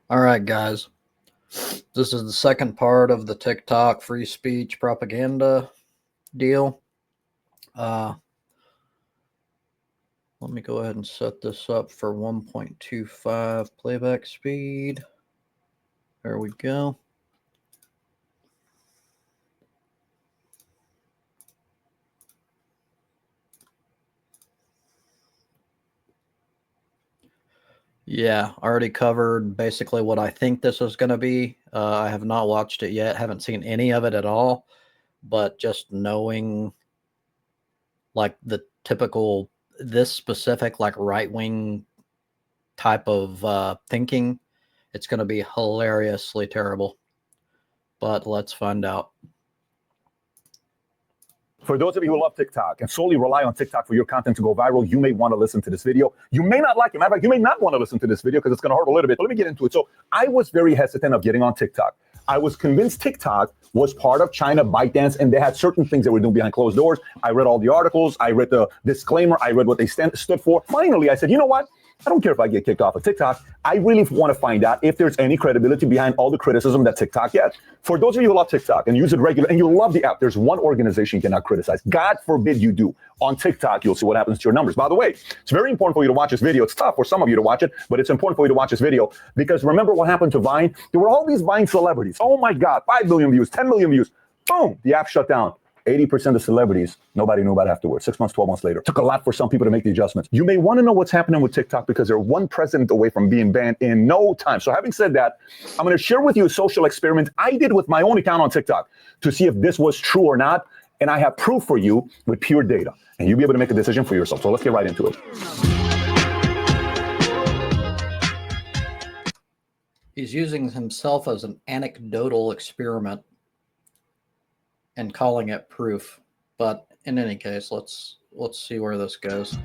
All right, guys. This is the second part of the TikTok free speech propaganda deal. Uh, Let me go ahead and set this up for 1.25 playback speed. There we go. Yeah, already covered basically what I think this is going to be. I have not watched it yet, haven't seen any of it at all, but just knowing like the typical, this specific like right wing type of thinking, it's going to be hilariously terrible. But let's find out. For those of you who love TikTok and solely rely on TikTok for your content to go viral, you may want to listen to this video. You may not like it. Matter of fact, you may not want to listen to this video because it's going to hurt a little bit. But let me get into it. So I was very hesitant of getting on TikTok. I was convinced TikTok was part of China, ByteDance, and they had certain things they were doing behind closed doors. I read all the articles. I read the disclaimer. I read what they stood for. Finally, I said, you know what? I don't care if I get kicked off of TikTok. I really want to find out if there's any credibility behind all the criticism that TikTok gets. For those of you who love TikTok and use it regularly and you love the app, there's one organization you cannot criticize. God forbid you do. On TikTok, you'll see what happens to your numbers. By the way, it's very important for you to watch this video. It's tough for some of you to watch it, but it's important for you to watch this video because remember what happened to Vine? There were all these Vine celebrities. Oh my God, 5 million views, 10 million views. Boom, the app shut down. 80% of celebrities, nobody knew about afterwards. 6 months, 12 months later. Took a lot for some people to make the adjustments. You may want to know what's happening with TikTok because they're one president away from being banned in no time. So having said that, I'm going to share with you a social experiment I did with my own account on TikTok to see if this was true or not. And I have proof for you with pure data. And you'll be able to make a decision for yourself. So let's get right into it. He's using himself as an anecdotal experiment and calling it proof. But in any case, let's see where this goes.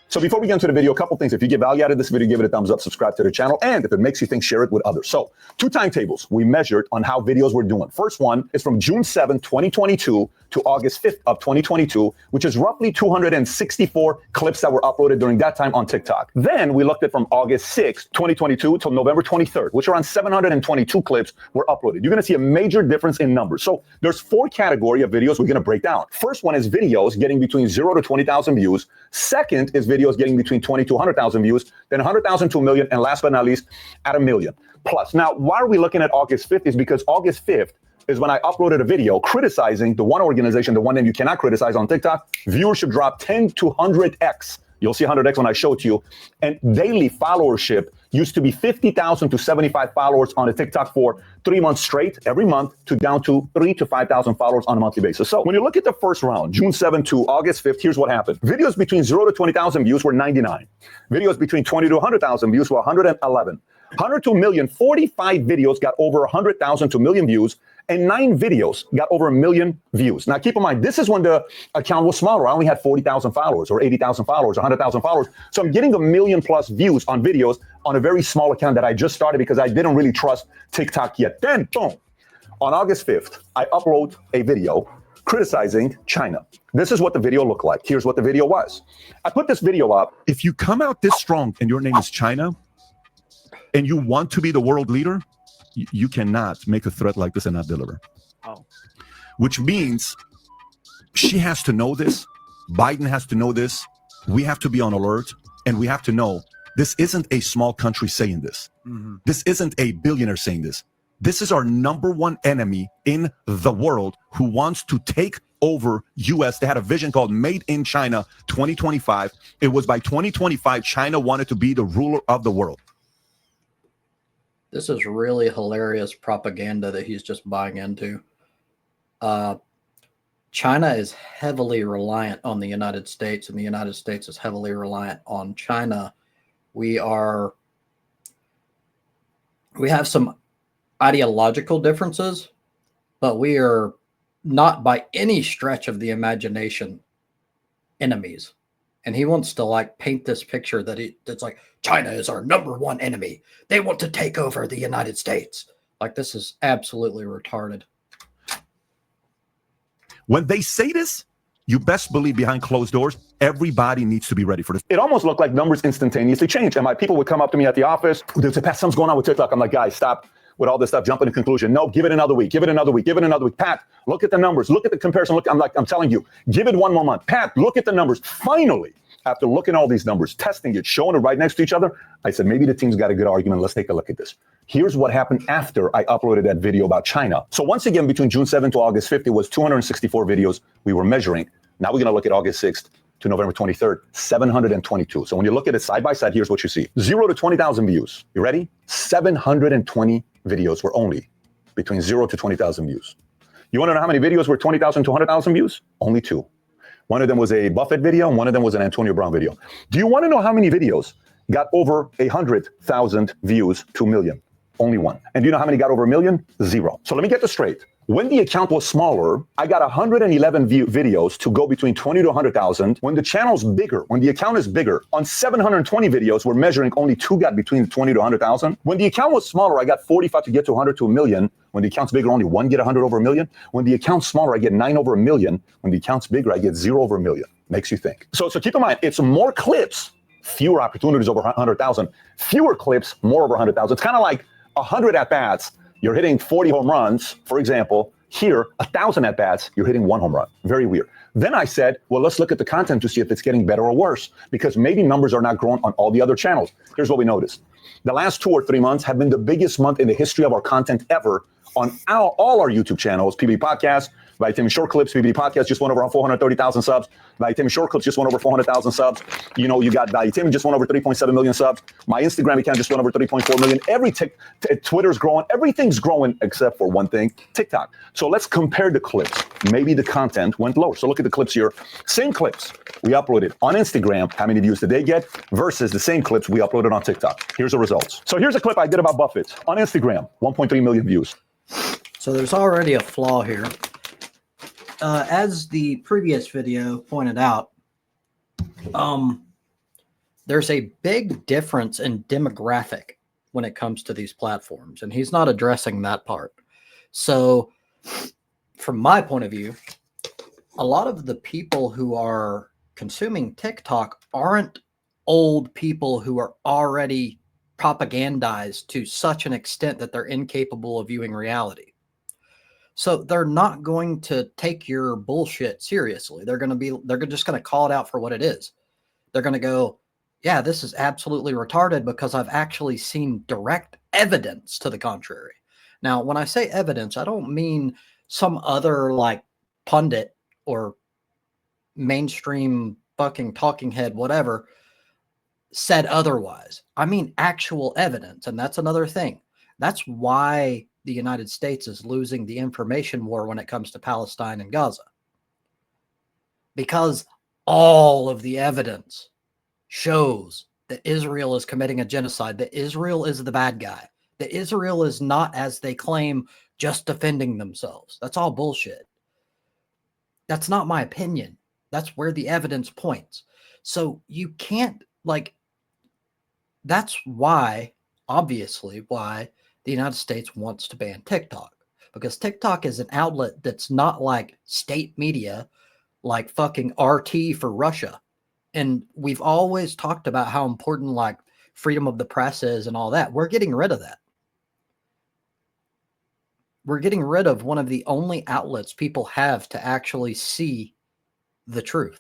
So before we get into the video, a couple things. If you get value out of this video, give it a thumbs up, subscribe to the channel, and if it makes you think, share it with others. So 2 timetables we measured on how videos were doing. First one is from June 7th, 2022 to August 5th of 2022, which is roughly 264 clips that were uploaded during that time on TikTok. Then we looked at from August 6th, 2022 till November 23rd, which around 722 clips were uploaded. You're going to see a major difference in numbers. So there's 4 categories of videos we're going to break down. First one is videos getting between 0 to 20,000 views. Second is videos getting between 20 to 100,000 views, then 100,000 to a million, and last but not least, at a million plus. Now, why are we looking at August 5th? Is because August 5th is when I uploaded a video criticizing the one organization, the one name you cannot criticize on TikTok. Viewership dropped 10 to 100x. You'll see 100x when I show it to you. And daily followership used to be 50,000 to 75 followers on a TikTok for 3 months straight, every month, to down to 3,000 to 5,000 followers on a monthly basis. So when you look at the first round, June 7th to August 5th, here's what happened. Videos between 0 to 20,000 views were 99. Videos between 20 to 100,000 views were 111. 100 to a million, 45 videos got over 100,000 to a million views, and 9 videos got over 1 million views. Now, keep in mind, this is when the account was smaller. I only had 40,000 followers or 80,000 followers, 100,000 followers. So I'm getting 1 million plus views on videos on a very small account that I just started because I didn't really trust TikTok yet. Then, boom, on August 5th, I upload a video criticizing China. This is what the video looked like. Here's what the video was. I put this video up. If you come out this strong and your name is China and you want to be the world leader, you cannot make a threat like this and not deliver. Oh. Which means she has to know this. Biden has to know this. We have to be on alert, and we have to know this isn't a small country saying this. Mm-hmm. This isn't a billionaire saying this. This is our number one enemy in the world who wants to take over US. They had a vision called Made in China 2025. It was by 2025, China wanted to be the ruler of the world. This is really hilarious propaganda that he's just buying into. China is heavily reliant on the United States, and the United States is heavily reliant on China. We have some ideological differences, but we are not by any stretch of the imagination enemies. And he wants to like paint this picture that's like China is our number one enemy. They want to take over the United States. Like, this is absolutely retarded. When they say this, you best believe behind closed doors, everybody needs to be ready for this. It almost looked like numbers instantaneously changed. And my people would come up to me at the office. They'd say, Pat, something's going on with TikTok. I'm like, guys, stop with all this stuff, jumping to conclusion. No, give it another week, give it another week, give it another week. Pat, look at the numbers, look at the comparison. Look, I'm telling you, give it one more month. Pat, look at the numbers. Finally, after looking at all these numbers, testing it, showing it right next to each other, I said, maybe the team's got a good argument. Let's take a look at this. Here's what happened after I uploaded that video about China. So once again, between June 7th to August 5th, it was 264 videos we were measuring. Now we're going to look at August 6th to November 23rd, 722. So when you look at it side by side, here's what you see. 0 to 20,000 views. You ready? 720 videos were only between 0 to 20,000 views. You want to know how many videos were 20,000 to 100,000 views? Only 2. One of them was a Buffett video, and one of them was an Antonio Brown video. Do you want to know how many videos got over 100,000 views to 1 million? Only 1. And do you know how many got over 1 million? 0. So let me get this straight. When the account was smaller, I got 111 videos to go between 20 to 100,000. When the channel's bigger, when the account is bigger, on 720 videos, we're measuring only 2 got between 20 to 100,000. When the account was smaller, I got 45 to get to 100 to 1 million. When the account's bigger, only 1 get 100 over 1 million. When the account's smaller, I get 9 over 1 million. When the account's bigger, I get 0 over 1 million. Makes you think. So keep in mind, it's more clips, fewer opportunities over 100,000. Fewer clips, more over 100,000. It's kind of like 100 at-bats. You're hitting 40 home runs, for example. Here, 1,000 at-bats, you're hitting 1 home run. Very weird. Then I said, well, let's look at the content to see if it's getting better or worse, because maybe numbers are not growing on all the other channels. Here's what we noticed. The last 2 or 3 months have been the biggest month in the history of our content ever on all our YouTube channels. PBD Podcast, by Tim Short Clips, PBD Podcast just went over 430,000 subs. By Tim Short Clips just went over 400,000 subs. You know, you got by Tim just went over 3.7 million subs. My Instagram account just went over 3.4 million. Twitter's growing. Everything's growing except for one thing, TikTok. So let's compare the clips. Maybe the content went lower. So look at the clips here. Same clips we uploaded on Instagram. How many views did they get versus the same clips we uploaded on TikTok? Here's the results. So here's a clip I did about Buffett on Instagram, 1.3 million views. So there's already a flaw here. As the previous video pointed out, there's a big difference in demographic when it comes to these platforms, and he's not addressing that part. So from my point of view, a lot of the people who are consuming TikTok aren't old people who are already propagandized to such an extent that they're incapable of viewing reality. So they're not going to take your bullshit seriously. They're just going to call it out for what it is. They're going to go, yeah, this is absolutely retarded because I've actually seen direct evidence to the contrary. Now, when I say evidence, I don't mean some other like pundit or mainstream fucking talking head, whatever, said otherwise. I mean actual evidence. And that's another thing. That's why the United States is losing the information war when it comes to Palestine and Gaza. Because all of the evidence shows that Israel is committing a genocide, that Israel is the bad guy, that Israel is not, as they claim, just defending themselves. That's all bullshit. That's not my opinion. That's where the evidence points. So you can't, like, that's why, obviously, why the United States wants to ban TikTok, because TikTok is an outlet that's not like state media, like fucking RT for Russia. And we've always talked about how important like freedom of the press is and all that. We're getting rid of that. We're getting rid of one of the only outlets people have to actually see the truth.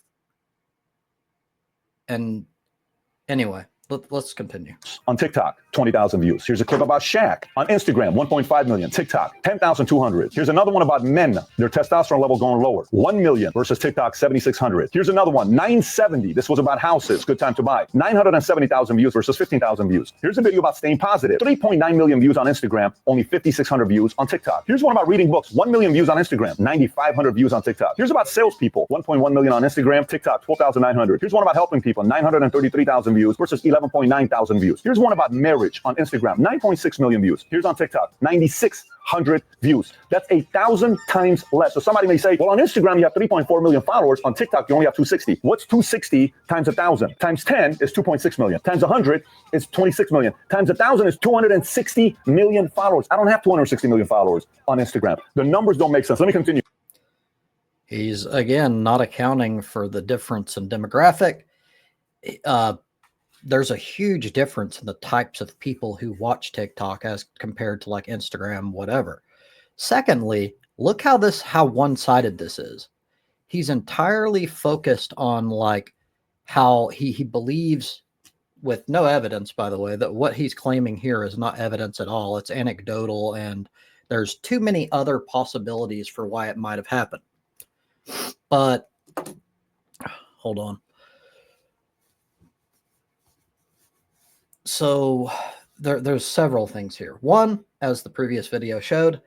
And anyway, let's continue. On TikTok, 20,000 views. Here's a clip about Shaq. On Instagram, 1.5 million. TikTok, 10,200. Here's another one about men, their testosterone level going lower. 1 million versus TikTok, 7,600. Here's another one, 970. This was about houses. Good time to buy. 970,000 views versus 15,000 views. Here's a video about staying positive. 3.9 million views on Instagram, only 5,600 views on TikTok. Here's one about reading books. 1 million views on Instagram, 9,500 views on TikTok. Here's about salespeople. 1.1 million on Instagram, TikTok, 12,900. Here's one about helping people. 933,000 views versus 11.9 thousand views. Here's one about marriage on Instagram, 9.6 million views. Here's on TikTok, 9,600 views. That's 1,000 times less. So somebody may say, well, on Instagram, you have 3.4 million followers. On TikTok, you only have 260. What's 260 times 1,000? Times 10 is 2.6 million. Times 100 is 26 million. Times 1,000 is 260 million followers. I don't have 260 million followers on Instagram. The numbers don't make sense. Let me continue. He's, again, not accounting for the difference in demographic. There's a huge difference in the types of people who watch TikTok as compared to like Instagram, whatever. Secondly, look how one-sided this is. He's entirely focused on like how he believes, with no evidence, by the way, that what he's claiming here is not evidence at all. It's anecdotal, and there's too many other possibilities for why it might have happened. But hold on. So there's several things here. One, as the previous video showed,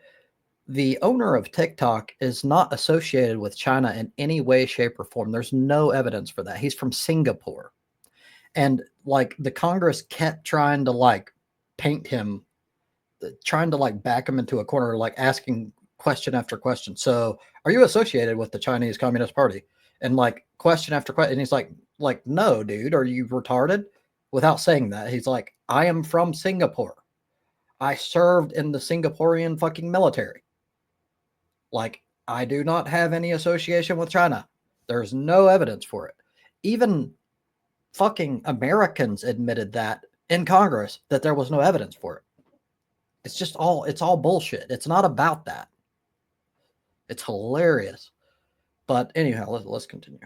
the owner of TikTok is not associated with China in any way, shape, or form. There's no evidence for that. He's from Singapore. And like the Congress kept trying to like paint him, trying to like back him into a corner, like asking question after question. So are you associated with the Chinese Communist Party? And like question after question. And he's like, no, dude, are you retarded? Without saying that, he's like, I am from Singapore. I served in the Singaporean fucking military. Like, I do not have any association with China. There's no evidence for it. Even fucking Americans admitted that in Congress, that there was no evidence for it. It's all bullshit. It's not about that. It's hilarious. But anyhow, let's continue.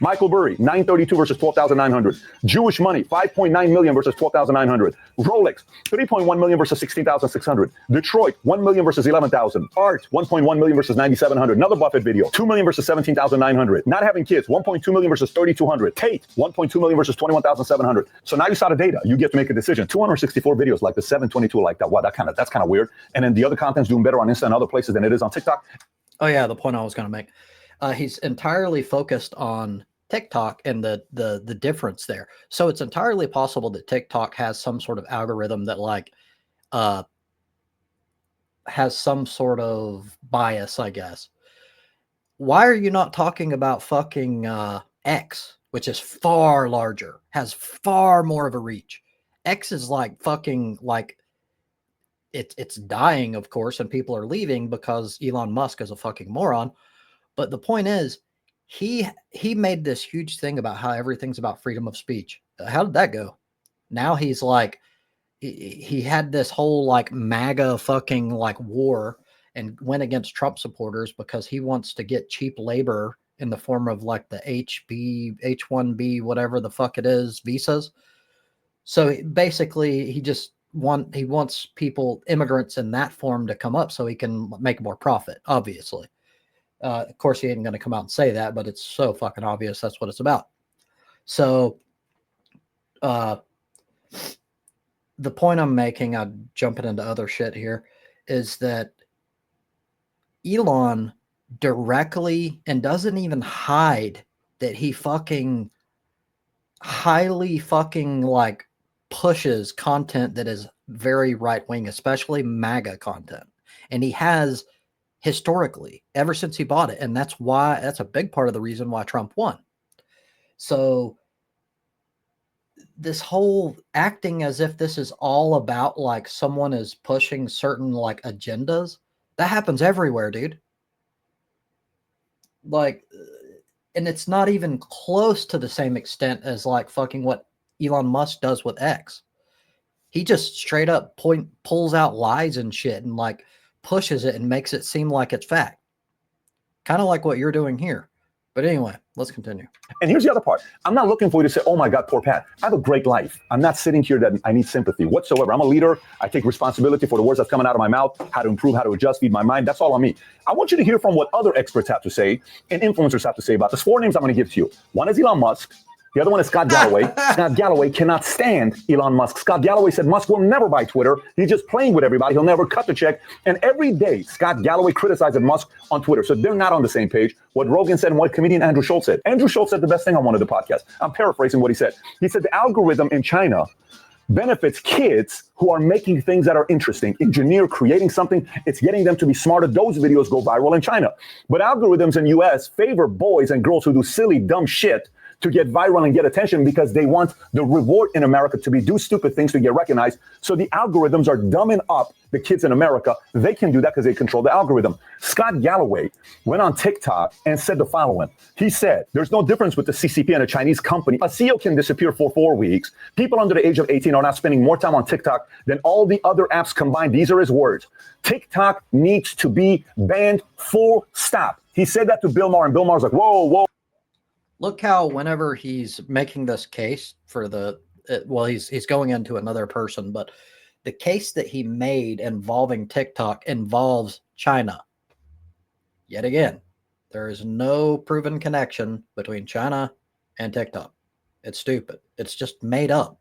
Michael Burry, 932 versus 12,900. Jewish Money, 5.9 million versus 12,900. Rolex, 3.1 million versus 16,600. Detroit, 1 million versus 11,000. Art, 1.1 million versus 9,700. Another Buffett video, 2 million versus 17,900. Not having kids, 1.2 million versus 3,200. Tate, 1.2 million versus 21,700. So now you saw the data. You get to make a decision. 264 videos like the 722 like that. Wow, that's kind of weird. And then the other content's doing better on Insta and other places than it is on TikTok. Oh yeah, the point I was going to make. He's entirely focused on TikTok and the difference there. So it's entirely possible that TikTok has some sort of algorithm that like has some sort of bias, I guess. Why are you not talking about fucking X, which is far larger, has far more of a reach? X is like fucking like it's dying, of course, and people are leaving because Elon Musk is a fucking moron. But the point is, he made this huge thing about how everything's about freedom of speech. How did that go? Now he's like, he had this whole like MAGA fucking like war and went against Trump supporters because he wants to get cheap labor in the form of like the H-1B, whatever the fuck it is, visas. So basically he wants immigrants in that form to come up so he can make more profit, obviously. Of course, he ain't going to come out and say that, but it's so fucking obvious that's what it's about. So the point I'm making, I'm jumping into other shit here, is that Elon directly and doesn't even hide that he fucking highly fucking like pushes content that is very right-wing, especially MAGA content. And he has historically ever since he bought it. And that's a big part of the reason why Trump won. So this whole acting as if this is all about like someone is pushing certain like agendas, that happens everywhere, dude. Like, and it's not even close to the same extent as like fucking what Elon Musk does with X. He just straight up pulls out lies and shit and like pushes it and makes it seem like it's fact. Kind of like what you're doing here. But anyway, let's continue. And here's the other part. I'm not looking for you to say, oh my God, poor Pat. I have a great life. I'm not sitting here that I need sympathy whatsoever. I'm a leader. I take responsibility for the words that's coming out of my mouth, how to improve, how to adjust, feed my mind. That's all on me. I want you to hear from what other experts have to say and influencers have to say about this. 4 names I'm going to give to you. One is Elon Musk. The other one is Scott Galloway. Scott Galloway cannot stand Elon Musk. Scott Galloway said Musk will never buy Twitter. He's just playing with everybody. He'll never cut the check. And every day, Scott Galloway criticizes Musk on Twitter. So they're not on the same page. What Rogan said and what comedian Andrew Schultz said. Andrew Schultz said the best thing on one of the podcasts. I'm paraphrasing what he said. He said the algorithm in China benefits kids who are making things that are interesting, creating something. It's getting them to be smarter. Those videos go viral in China. But algorithms in US favor boys and girls who do silly, dumb shit to get viral and get attention because they want the reward in America to be do stupid things to get recognized. So the algorithms are dumbing up the kids in America. They can do that because they control the algorithm. Scott Galloway went on TikTok and said the following. He said, there's no difference with the CCP and a Chinese company. A CEO can disappear for 4 weeks. People under the age of 18 are not spending more time on TikTok than all the other apps combined. These are his words. TikTok needs to be banned, full stop. He said that to Bill Maher, and Bill Maher's like, whoa, whoa. Look how whenever he's making this case for he's going into another person, but the case that he made involving TikTok involves China. Yet again, there is no proven connection between China and TikTok. It's stupid. It's just made up.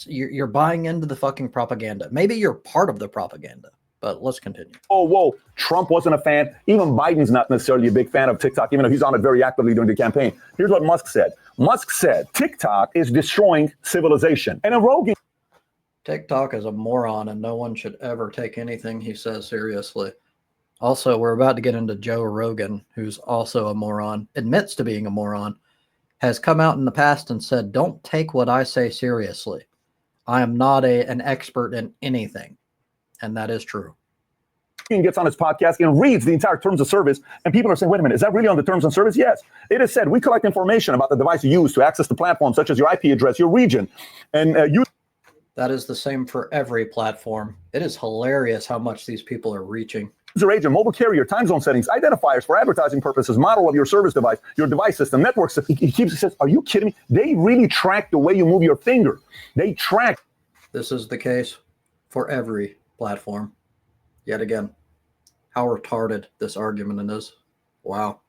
You're buying into the fucking propaganda. Maybe you're part of the propaganda, but let's continue. Oh, whoa. Trump wasn't a fan. Even Biden's not necessarily a big fan of TikTok, even though he's on it very actively during the campaign. Here's what Musk said. Musk said, TikTok is destroying civilization. And a Rogan. TikTok is a moron, and no one should ever take anything he says seriously. Also, we're about to get into Joe Rogan, who's also a moron, admits to being a moron, has come out in the past and said, don't take what I say seriously. I am not an expert in anything. And that is true. Gets on his podcast and reads the entire terms of service, and people are saying, wait a minute, is that really on the terms of service? Yes. It is said, we collect information about the device you use to access the platform, such as your IP address, your region, and that is the same for every platform. It is hilarious how much these people are reaching. User agent, mobile carrier, time zone settings, identifiers for advertising purposes, model of your service device, your device system, network system. He says, are you kidding me? They really track the way you move your finger. They track. This is the case for every platform. Yet again, how retarded this argument is. Wow.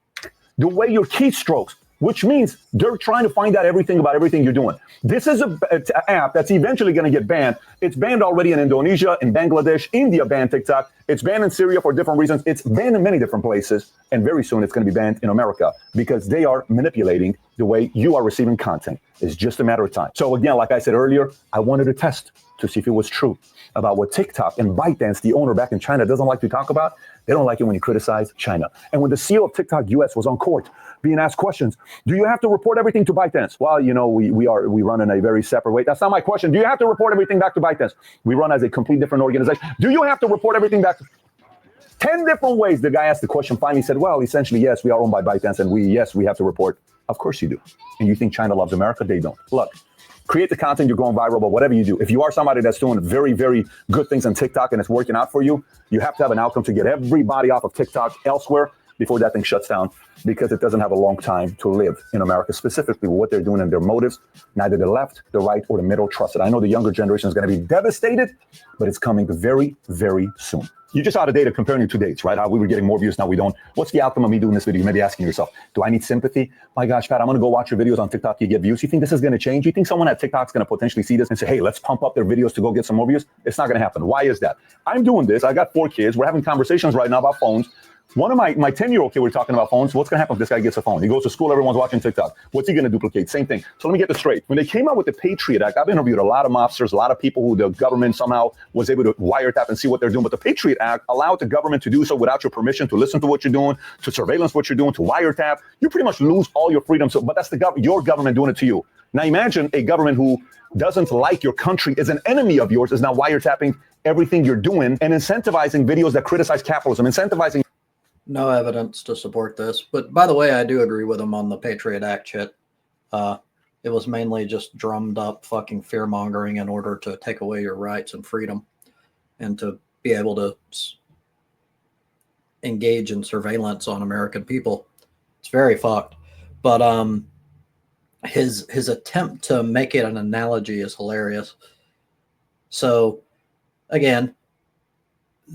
The way your keystrokes, which means they're trying to find out everything about everything you're doing. This is an app that's eventually going to get banned. It's banned already in Indonesia, in Bangladesh. India banned TikTok. It's banned in Syria for different reasons. It's banned in many different places. And very soon it's going to be banned in America because they are manipulating the way you are receiving content. It's just a matter of time. So again, like I said earlier, I wanted to test to see if it was true about what TikTok and ByteDance, the owner back in China, doesn't like to talk about. They don't like it when you criticize China. And when the CEO of TikTok US was on court being asked questions, do you have to report everything to ByteDance? Well, you know, we run in a very separate way. That's not my question. Do you have to report everything back to ByteDance? We run as a complete different organization. Do you have to report everything back? 10 different ways the guy asked the question. Finally said, well, essentially, yes, we are owned by ByteDance, and we have to report. Of course you do. And you think China loves America? They don't. Look, create the content, you're going viral, but whatever you do, if you are somebody that's doing very, very good things on TikTok and it's working out for you, you have to have an outcome to get everybody off of TikTok elsewhere before that thing shuts down, because it doesn't have a long time to live in America, specifically what they're doing and their motives. Neither the left, the right, or the middle trust it. I know the younger generation is going to be devastated, but it's coming very, very soon. You just saw the data comparing the two dates, right? How we were getting more views, now we don't. What's the outcome of me doing this video? You may be asking yourself, do I need sympathy? My gosh, Pat, I'm going to go watch your videos on TikTok. You get views. You think this is going to change? You think someone at TikTok is going to potentially see this and say, hey, let's pump up their videos to go get some more views? It's not going to happen. Why is that? I'm doing this. I got 4 kids. We're having conversations right now about phones. One of my 10-year-old kid, we're talking about phones. What's going to happen if this guy gets a phone? He goes to school, everyone's watching TikTok. What's he going to duplicate? Same thing. So let me get this straight. When they came out with the Patriot Act, I've interviewed a lot of mobsters, a lot of people who the government somehow was able to wiretap and see what they're doing. But the Patriot Act allowed the government to do so without your permission, to listen to what you're doing, to surveillance what you're doing, to wiretap. You pretty much lose all your freedom. So, but that's your government doing it to you. Now imagine a government who doesn't like your country, is an enemy of yours, is now wiretapping everything you're doing and incentivizing videos that criticize capitalism, incentivizing. No evidence to support this. But by the way, I do agree with him on the Patriot Act shit. It was mainly just drummed up fucking fear mongering in order to take away your rights and freedom and to be able to engage in surveillance on American people. It's very fucked. But his attempt to make it an analogy is hilarious. So again,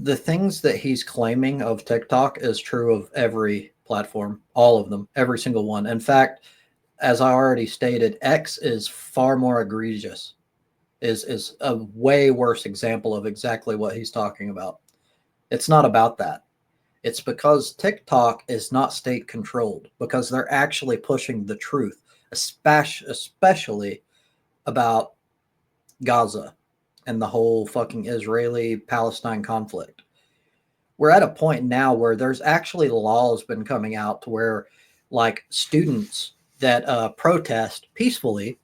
the things that he's claiming of TikTok is true of every platform, all of them, every single one. In fact, as I already stated, X is far more egregious, is a way worse example of exactly what he's talking about. It's not about that. It's because TikTok is not state controlled, because they're actually pushing the truth, especially about Gaza and the whole fucking Israeli-Palestine conflict. We're at a point now where there's actually laws been coming out to where, like, students that protest peacefully,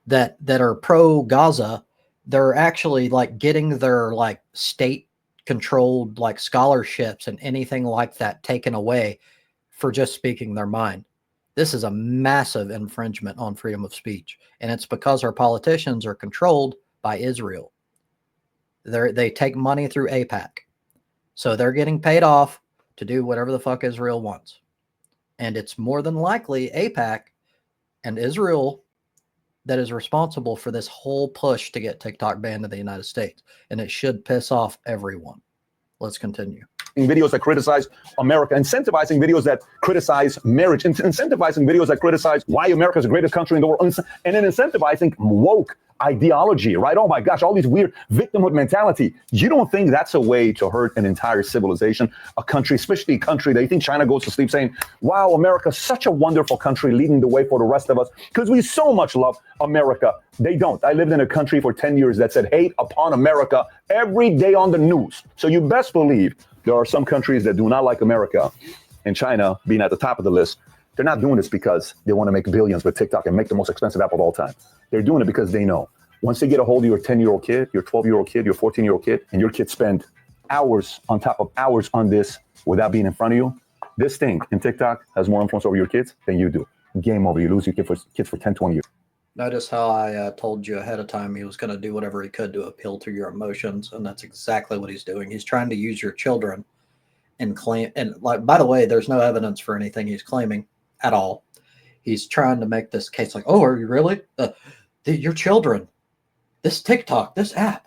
that are pro Gaza, they're actually like getting their like state controlled like scholarships and anything like that taken away for just speaking their mind. This is a massive infringement on freedom of speech, and it's because our politicians are controlled by Israel. They take money through AIPAC, so they're getting paid off to do whatever the fuck Israel wants. And it's more than likely AIPAC and Israel that is responsible for this whole push to get TikTok banned in the United States. And it should piss off everyone. Let's continue. Videos that criticize America, incentivizing videos that criticize marriage, incentivizing videos that criticize why America is the greatest country in the world, and then incentivizing woke ideology, right? Oh my gosh, all these weird victimhood mentality. You don't think that's a way to hurt an entire civilization, a country, especially a country that you think China goes to sleep saying, wow, America's such a wonderful country leading the way for the rest of us because we so much love America. They don't. I lived in a country for 10 years that said hate upon America every day on the news. So you best believe there are some countries that do not like America, and China being at the top of the list. They're not doing this because they want to make billions with TikTok and make the most expensive app of all time. They're doing it because they know once they get a hold of your 10-year-old kid, your 12-year-old kid, your 14-year-old kid, and your kids spend hours on top of hours on this without being in front of you, this thing in TikTok has more influence over your kids than you do. Game over. You lose your kids for 10, 20 years. Notice how I told you ahead of time he was going to do whatever he could to appeal to your emotions, and that's exactly what he's doing. He's trying to use your children and claim, and like, by the way, there's no evidence for anything he's claiming at all. He's trying to make this case like, oh, are you really? Your children, this TikTok, this app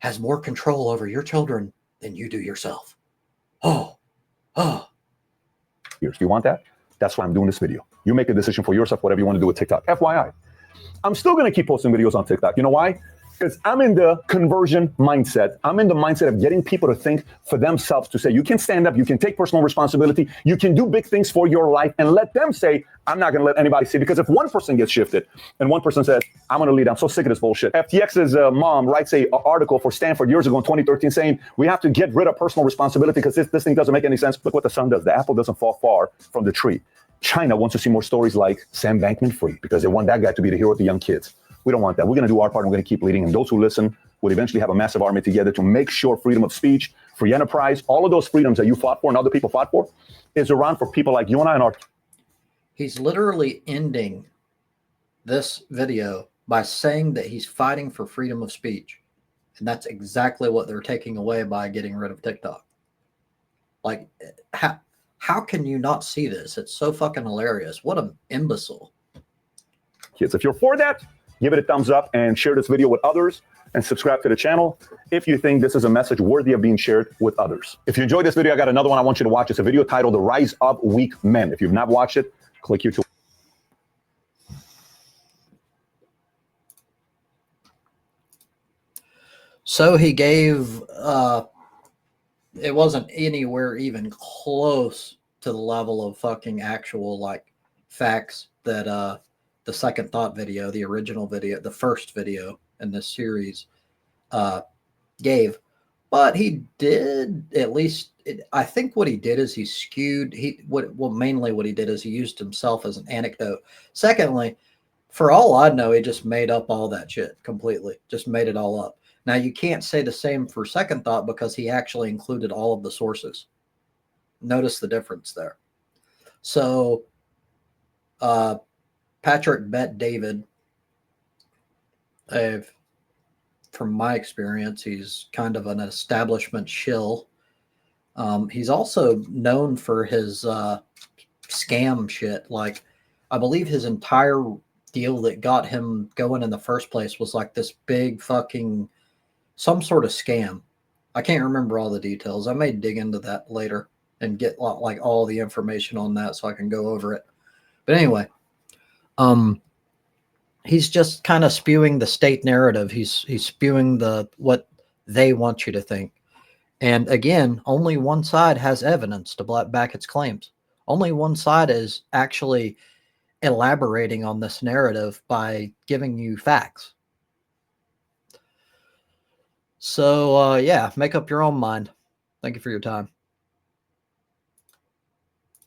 has more control over your children than you do yourself. Oh. Do you want that? That's why I'm doing this video. You make a decision for yourself, whatever you want to do with TikTok. FYI. I'm still going to keep posting videos on TikTok. You know why? Because I'm in the conversion mindset. I'm in the mindset of getting people to think for themselves, to say, you can stand up, you can take personal responsibility, you can do big things for your life, and let them say, I'm not going to let anybody see. Because if one person gets shifted and one person says, I'm going to lead, I'm so sick of this bullshit. FTX's mom writes an article for Stanford years ago in 2013 saying, we have to get rid of personal responsibility because this thing doesn't make any sense. Look what the sun does. The apple doesn't fall far from the tree. China wants to see more stories like Sam Bankman-Fried because they want that guy to be the hero of the young kids. We don't want that. We're going to do our part and we're going to keep leading. And those who listen will eventually have a massive army together to make sure freedom of speech, free enterprise, all of those freedoms that you fought for and other people fought for is around for people like you and I and our... He's literally ending this video by saying that he's fighting for freedom of speech. And that's exactly what they're taking away by getting rid of TikTok. Like, how can you not see this? It's so fucking hilarious. What an imbecile. Kids, if you're for that, give it a thumbs up and share this video with others and subscribe to the channel if you think this is a message worthy of being shared with others. If you enjoyed this video, I got another one I want you to watch. It's a video titled The Rise of Weak Men. If you've not watched it, click here to... So he gave, it wasn't anywhere even close to the level of fucking actual like facts that the Second Thought video, the original video, the first video in this series gave. But he did at least, I think what he did is he skewed, mainly what he did is he used himself as an anecdote. Secondly, for all I know, he just made up all that shit completely, just made it all up. Now, you can't say the same for Second Thought because he actually included all of the sources. Notice the difference there. So, Patrick Bet David, from my experience, he's kind of an establishment shill. He's also known for his scam shit. Like, I believe his entire deal that got him going in the first place was like this big fucking... some sort of scam. I can't remember all the details. I may dig into that later and get like all the information on that so I can go over it. But anyway, he's just kind of spewing the state narrative. He's spewing what they want you to think. And again, only one side has evidence to back its claims. Only one side is actually elaborating on this narrative by giving you facts. So, yeah, make up your own mind. Thank you for your time.